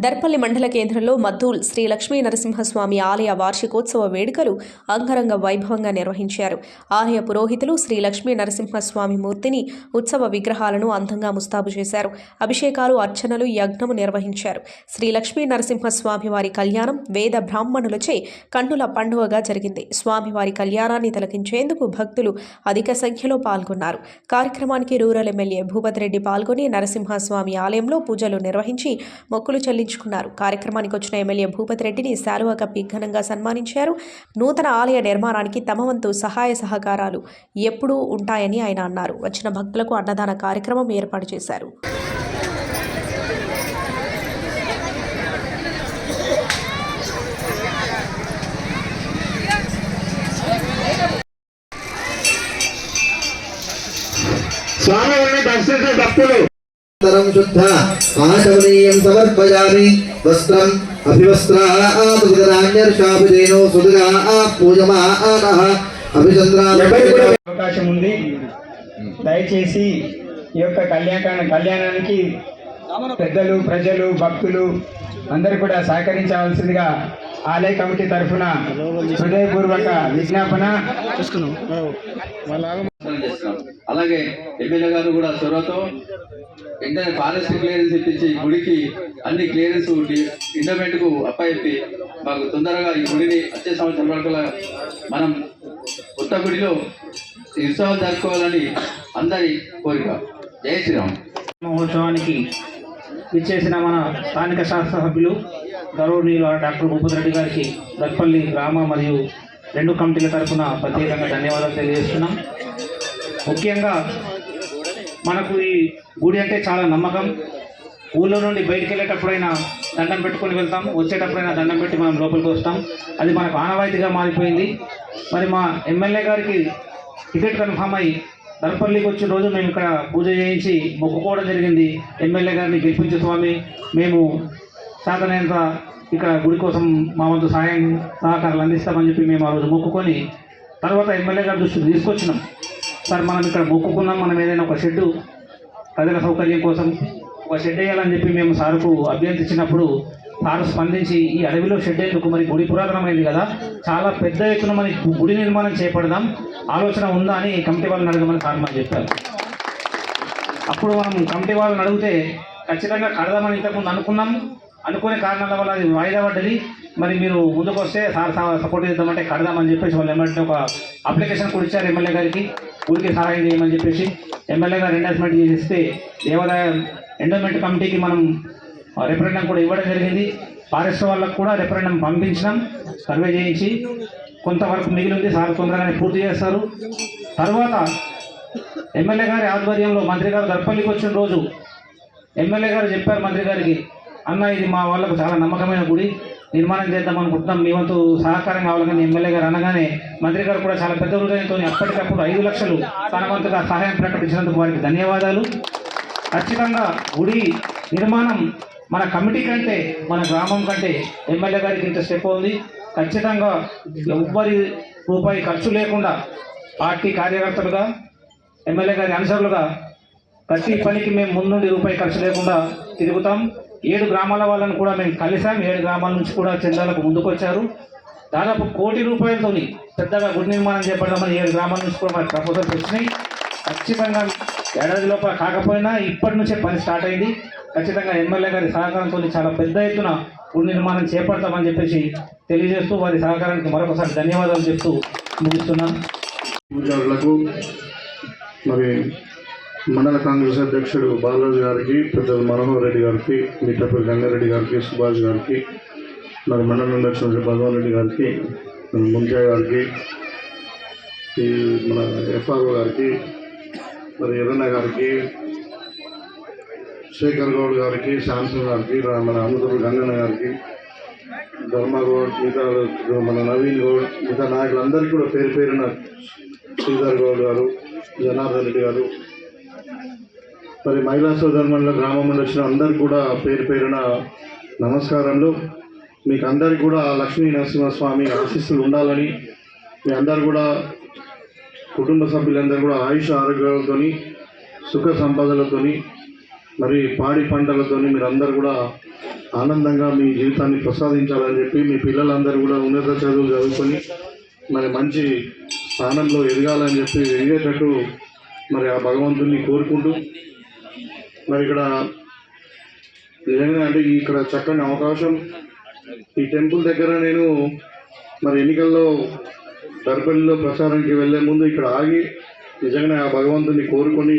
దర్పల్లి మండల కేంద్రంలో మద్దూల్ శ్రీ లక్ష్మీ నరసింహస్వామి ఆలయ వార్షికోత్సవ వేడుకలు అంగరంగ వైభవంగా నిర్వహించారు. ఆలయ పురోహితులు శ్రీ లక్ష్మీ నరసింహస్వామి మూర్తిని, ఉత్సవ విగ్రహాలను అందంగా ముస్తాబు చేశారు. అభిషేకాలు, అర్చనలు, యజ్ఞము నిర్వహించారు. శ్రీ లక్ష్మీ నరసింహస్వామి వారి కళ్యాణం వేద బ్రాహ్మణులచే కన్నుల పండుగగా జరిగింది. స్వామివారి కళ్యాణాన్ని తిలకించేందుకు భక్తులు అధిక సంఖ్యలో పాల్గొన్నారు. కార్యక్రమానికి రూరల్ ఎమ్మెల్యే భూపతి రెడ్డి పాల్గొని నరసింహస్వామి ఆలయంలో పూజలు నిర్వహించి మొక్కులు చెల్లించుకున్నారు. కార్యక్రమానికి వచ్చిన ఎమ్మెల్యే భూపతి రెడ్డిని శాలువా కప్పి ఘనంగా సన్మానించారు. నూతన ఆలయ నిర్మాణానికి తమ వంతు సహాయ సహకారాలు ఎప్పుడూ ఉంటాయని ఆయన అన్నారు. వచ్చిన భక్తులకు అన్నదాన కార్యక్రమం ఏర్పాటు చేశారు. స్వామివారిని దర్శించే భక్తులు శుద్ధ ఆచమనీయం సమర్పయామి. వస్త్రం అభివస్త్రాన్యర్షాభిదేనో సుదుగా పూజమానః అవకాశం ఉంది. దయచేసి ఈ యొక్క కళ్యాణానికి పెద్దలు, ప్రజలు, భక్తులు అందరూ కూడా సహకరించవలసిందిగా ఆలయ కమిటీ తరఫున హృదయపూర్వక విజ్ఞాపన. అలాగే ఎమ్మెల్యే గారు కూడా చొరవతో వెంటనే ఫారెస్ట్ క్లియరెన్స్ ఇప్పించి గుడికి అన్ని క్లియరెన్స్ ఇండోమెంట్ కు అప్పచెప్పి మాకు తొందరగా ఈ గుడిని వచ్చే సంవత్సరం వరకు మనం కొత్త గుడిలో ఉత్సవాలు జరుపుకోవాలని అందరి కోరిక. జై శ్రీరామ్. మహోత్సవానికి విచ్చేసిన మన స్థానిక శాసనసభ్యులు గౌరవనీయులు డాక్టర్ భూపతి రెడ్డి గారికి దర్పల్లి గ్రామ మరియు రెండు కమిటీల తరఫున ప్రత్యేకంగా ధన్యవాదాలు తెలియజేస్తున్నాం. ముఖ్యంగా మనకు ఈ గుడి అంటే చాలా నమ్మకం. ఊళ్ళో నుండి బయటికి వెళ్ళేటప్పుడైనా దండం పెట్టుకొని వెళ్తాం, వచ్చేటప్పుడైనా దండం పెట్టి మనం లోపలికి వస్తాం. అది మనకు ఆనవాయితీగా మారిపోయింది. మరి మా ఎమ్మెల్యే గారికి టికెట్ కన్ఫామ్ అయ్యి దర్పల్లికి వచ్చిన రోజు మేము ఇక్కడ పూజ చేయించి మొక్కుకోవడం జరిగింది. ఎమ్మెల్యే గారిని గెలిపించే స్వామి, మేము సాధనంత ఇక్కడ గుడి కోసం మా వంతు సహకారాలు అందిస్తామని చెప్పి మేము ఆ రోజు మొక్కుకొని తర్వాత ఎమ్మెల్యే గారి దృష్టికి తీసుకొచ్చినాం. సార్, మనం ఇక్కడ మొక్కుకున్నాం, మనం ఏదైనా ఒక షెడ్డు ప్రజల సౌకర్యం కోసం ఒక షెడ్ వేయాలని చెప్పి మేము సార్కు అభ్యర్థించినప్పుడు సారు స్పందించి ఈ అడవిలో షెడ్ ఎందుకు, మరి గుడి పురాతనమైంది కదా, చాలా పెద్ద ఎత్తున మరి గుడి నిర్మాణం చేపడదాం, ఆలోచన ఉందా అని కమిటీ వాళ్ళని అడగమని సార్ మాకు చెప్పారు. అప్పుడు మనం కమిటీ వాళ్ళని అడిగితే ఖచ్చితంగా కడదామని ఇంతకుముందు అనుకునే కారణాల వల్ల అది వాయిదా పడ్డది. మరి మీరు ముందుకు వస్తే సార్ సపోర్ట్ చేద్దామంటే కడదామని చెప్పేసి వాళ్ళు ఎమ్మెల్యే ఒక అప్లికేషన్ కూడా ఇచ్చారు ఎమ్మెల్యే గారికి, గుడికి సహాయం చేయమని చెప్పేసి. ఎమ్మెల్యే గారు ఎండార్స్మెంట్ చేసిస్తే దేవాదాయ ఎండోమెంట్ కమిటీకి మనం రెఫరెండం కూడా ఇవ్వడం జరిగింది. ఫారెస్ట్ వాళ్ళకు కూడా రెఫరెండం పంపించినాం, సర్వే చేయించి కొంతవరకు మిగిలింది. సార్ తొందరగానే పూర్తి చేస్తారు. తర్వాత ఎమ్మెల్యే గారి ఆధ్వర్యంలో మంత్రి గారు దర్పల్లికి వచ్చిన రోజు ఎమ్మెల్యే గారు చెప్పారు మంత్రి గారికి, అన్న ఇది మా వాళ్ళకు చాలా నమ్మకమైన గుడి, నిర్మాణం చేద్దాం అనుకుంటున్నాం, మీ వంతు సహకారం కావాలని ఎమ్మెల్యే గారు అనగానే మంత్రి గారు కూడా చాలా పెద్ద హృదయంతో అప్పటికప్పుడు 5 లక్షలు తన వంతుగా సహాయం ప్రకటించినందుకు వారికి ధన్యవాదాలు. ఖచ్చితంగా గుడి నిర్మాణం మన కమిటీ కంటే, మన గ్రామం కంటే ఎమ్మెల్యే గారికి ఇంత స్టెప్ ఉంది. ఖచ్చితంగా ఎవ్వరి రూపాయి ఖర్చు లేకుండా పార్టీ కార్యకర్తలుగా, ఎమ్మెల్యే గారి అనుసరులుగా ప్రతి పనికి మేము ముందుండి రూపాయి ఖర్చు లేకుండా తిరుగుతాం. 7 గ్రామాల వాళ్ళని కూడా మేము కలిసాం. 7 గ్రామాల నుంచి కూడా చందాలకు ముందుకు వచ్చారు. దాదాపు 1 కోటి రూపాయలతో పెద్దగా గుడి నిర్మాణం చేపడదామని 7 గ్రామాల నుంచి కూడా మాకు ప్రపోజల్స్ వచ్చినాయి. ఖచ్చితంగా ఏడాది లోపల కాకపోయినా ఇప్పటి నుంచే పని స్టార్ట్ అయింది. ఖచ్చితంగా ఎమ్మెల్యే గారి సహకారంతో చాలా పెద్ద ఎత్తున గుడి నిర్మాణం చేపడతామని చెప్పేసి తెలియజేస్తూ వారి సహకారానికి మరొకసారి ధన్యవాదాలు చెప్తూ ముగిస్తున్నాను. పూజారులకు, మరి మండల కాంగ్రెస్ అధ్యక్షుడు బాలరాజు గారికి, పెద్దలు మనోహర్ రెడ్డి గారికి, మిట్టపల్లి రంగారెడ్డి గారికి, సుభాష్ గారికి, మరి మండల నుండి వచ్చిన భగవాన్ రెడ్డి గారికి, ముంజయ్య గారికి, ఈ మన ఎఫ్ఆర్ఓ గారికి, మరి ఎర్రన్న గారికి, శేఖర్ గౌడ్ గారికి, శాంసన్ గారికి, మన అమృతపల్లి గంగన్న గారికి, ధర్మ గౌడ్, మిగతా మన నవీన్ గౌడ్, మిగతా నాయకులందరికీ కూడా పేరు పేరున, శ్రీధర్ గౌడ్ గారు, జనార్దన్ రెడ్డి గారు, మరి మహిళా సోదరుల గ్రామం నుండి వచ్చిన అందరికీ కూడా పేరు పేరున నమస్కారాలు. మీకు అందరికీ కూడా లక్ష్మీ నరసింహస్వామి ఆశీస్సులు ఉండాలని, మీ అందరు కూడా కుటుంబ సభ్యులందరూ కూడా ఆయుష ఆరోగ్యాలతో, సుఖ సంపదలతో, మరి పాడి పంటలతో మీరందరూ కూడా ఆనందంగా మీ జీవితాన్ని ప్రసాదించాలని చెప్పి మీ పిల్లలందరూ కూడా ఉన్నత చదువులు చదువుకొని మరి మంచి స్థానంలో ఎదగాలని చెప్పి ఎదిగేటట్టు మరి ఆ భగవంతుని కోరుకుంటూ మరి ఇక్కడ నిజంగా అంటే ఇక్కడ చక్కని అవకాశం ఈ టెంపుల్ దగ్గర నేను మరి ఎన్నికల్లో దర్పల్లిలో ప్రచారానికి వెళ్ళే ముందు ఇక్కడ ఆగి నిజంగానే ఆ భగవంతుని కోరుకొని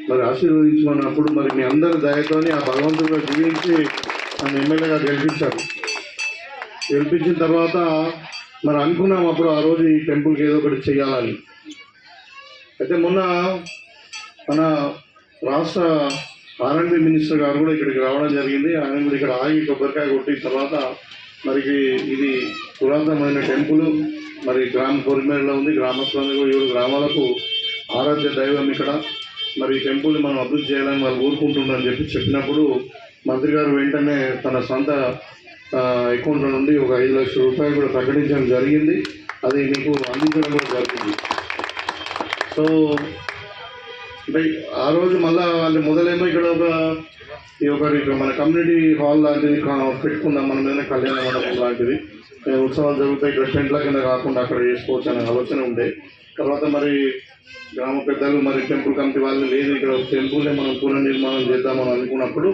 మరి ఆశీర్వదించమన్నప్పుడు మరి మీ అందరి దయతోని ఆ భగవంతుడిగా జీవించి నన్ను ఎమ్మెల్యేగా గెలిపించిన తర్వాత మరి అనుకున్నాం అప్పుడు ఆ రోజు ఈ టెంపుల్కి ఏదో ఒకటి చేయాలని. అయితే మొన్న మన రాష్ట్ర ఆర్ఎండ్బి మినిస్టర్ గారు కూడా ఇక్కడికి రావడం జరిగింది. ఆయన కూడా ఇక్కడ ఆగి కొబ్బరికాయ కొట్టిన తర్వాత మరి ఇది పురాతనమైన టెంపుల్ మరి గ్రామ పొరిమేరలో ఉంది. గ్రామస్తులందరూ 7 గ్రామాలకు ఆరాధ్య దైవం ఇక్కడ. మరి ఈ టెంపుల్ని మనం అభివృద్ధి చేయాలని వాళ్ళు కోరుకుంటున్నారని చెప్పినప్పుడు మంత్రి గారు వెంటనే తన సొంత అకౌంట్ల నుండి ఒక 5 లక్షల రూపాయలు కూడా ప్రకటించడం జరిగింది. అది మీకు అందించడం కూడా జరిగింది. సో అంటే ఆ రోజు మళ్ళీ వాళ్ళు మొదలేమో ఇక్కడ ఇక్కడ మన కమ్యూనిటీ హాల్ లాంటిది పెట్టుకుందాం, మనం ఏదైనా కళ్యాణ మండపం లాంటిది ఉత్సవాలు జరుగుతాయి, ఇక్కడ టెంట్ల కింద కాకుండా అక్కడ చేసుకోవచ్చు అనే ఆలోచన ఉండే. తర్వాత మరి గ్రామ పెద్దలు మరి టెంపుల్ కమిటీ వాళ్ళు లేదు ఇక్కడ టెంపుల్ని మనం పునర్నిర్మాణం చేద్దామని అనుకున్నప్పుడు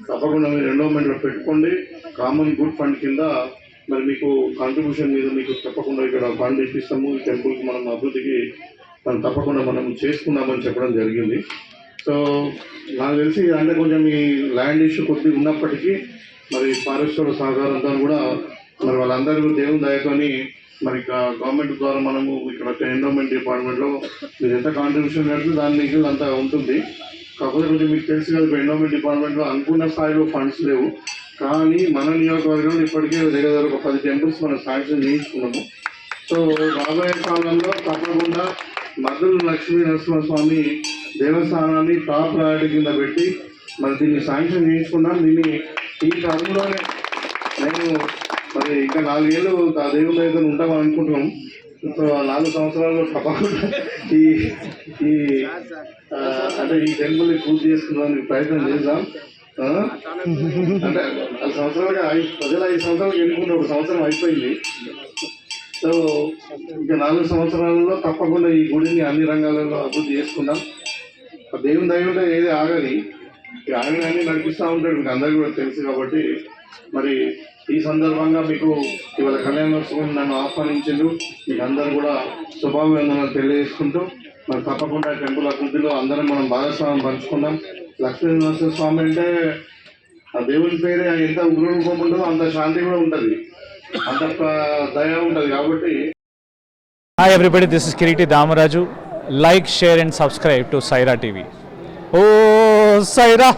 తప్పకుండా మీరు ఎండోమెంట్లో పెట్టుకోండి, కామన్ గుడ్ ఫండ్ కింద మరి మీకు కాంట్రిబ్యూషన్ మీద మీకు తప్పకుండా ఇక్కడ ఫండ్ ఇప్పిస్తాము, ఈ టెంపుల్కి మనం అభివృద్ధికి మనం తప్పకుండా మనం చేసుకుందామని చెప్పడం జరిగింది. సో నాకు తెలిసి అంటే కొంచెం ఈ ల్యాండ్ ఇష్యూ కొద్దిగా ఉన్నప్పటికీ మరి ఫారెస్ట్ సహకారంతో కూడా మరి వాళ్ళందరూ దేవుని దయతోని మరి గవర్నమెంట్ ద్వారా మనము ఇక్కడ ఎండోమెంట్ డిపార్ట్మెంట్లో మీరు ఎంత కాంట్రిబ్యూషన్ కడితే దాని నిధులు అంతా ఉంటుంది. కాకపోతే కొంచెం మీకు తెలుసు కదా ఇప్పుడు ఎండోమెంట్ డిపార్ట్మెంట్లో అనుకున్న స్థాయిలో ఫండ్స్ లేవు. కానీ మన నియోజకవర్గంలో ఇప్పటికే దగ్గర ఒక 10 టెంపుల్స్ మనం శాంక్షన్ చేయించుకున్నాము. సో రాబోయే కాలంలో తప్పకుండా మద్దుల లక్ష్మీ నరసింహస్వామి దేవస్థానాన్ని టాప్ ప్రయారిటీ కింద పెట్టి మరి దీన్ని శాంక్షన్ చేయించుకున్నాం. దీన్ని ఈ టర్మ్లోనే నేను మరి ఇంకా 4 ఏళ్ళు ఆ దేవుని దగ్గర ఉంటామని అనుకుంటున్నాం. సో 4 సంవత్సరాల్లో తప్పకుండా ఈ అంటే ఈ టెంపుల్ని పూర్తి చేసుకున్నానికి ప్రయత్నం చేద్దాం. అంటే 4 సంవత్సరాలుగా ప్రజలు 5 సంవత్సరాలు ఎన్నుకున్న 1 సంవత్సరం అయిపోయింది. సో ఇంకా 4 సంవత్సరాలలో తప్పకుండా ఈ గుడిని అన్ని రంగాలలో అభివృద్ధి చేసుకుందాం. దేవుని దయ ఉంటే ఏది ఆగని ఆయన అన్ని నడిపిస్తూ ఉంటాడు, మీకు అందరికీ కూడా తెలుసు. కాబట్టి మరి ఈ సందర్భంగా మీకు ఇవాళ కళ్యాణోత్సవం నన్ను ఆహ్వానించిండు, మీకు అందరూ కూడా శుభాభివందనాలు తెలియజేసుకుంటూ మరి తప్పకుండా టెంపుల్ అభివృద్ధిలో అందరం మనం భాగస్వామ్యం పంచుకుందాం. లక్ష్మీ నరసింహస్వామి అంటే ఆ దేవుని పేరే ఎంత ఉగ్రరూపం ఉంటుందో అంత శాంతి కూడా ఉంటుంది, అంత దయ ఉంటుంది. కాబట్టి Hi everybody, this is Kiriti Damaraju. Like, share and subscribe to Saira TV. Oh, Saira!